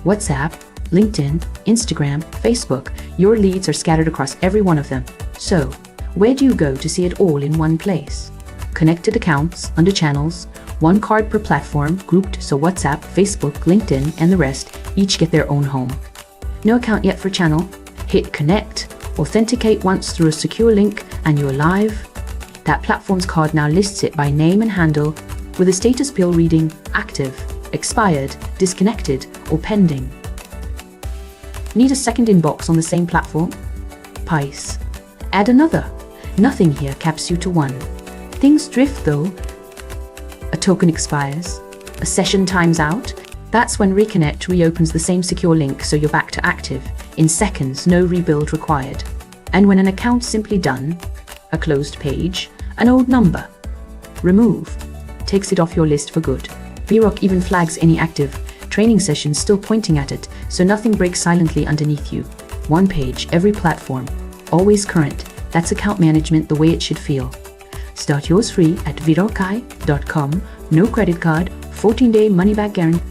WhatsApp, LinkedIn, Instagram, Facebook. Your leads are scattered across every one of them. So, where do you go to see it all in one place? Connected accounts, under channels, one card per platform, grouped so WhatsApp, Facebook, LinkedIn, and the rest each get their own home. No account yet for channel? Hit connect, authenticate once through a secure link, and you're live. That platform's card now lists it by name and handle, with a status bill reading active, expired, disconnected, or pending. Need a second inbox on the same platform? Pice. Add another. Nothing here caps you to one. Things drift though. A token expires. A session times out. That's when Reconnect reopens the same secure link so you're back to active. In seconds, no rebuild required. And when an account's simply done, a closed page, an old number, remove, takes it off your list for good. Vyroq even flags any active training sessions still pointing at it, so nothing breaks silently underneath you. One page, every platform, always current. That's account management the way it should feel. Start yours free at vyroq.com. No credit card, 14-day money-back guarantee.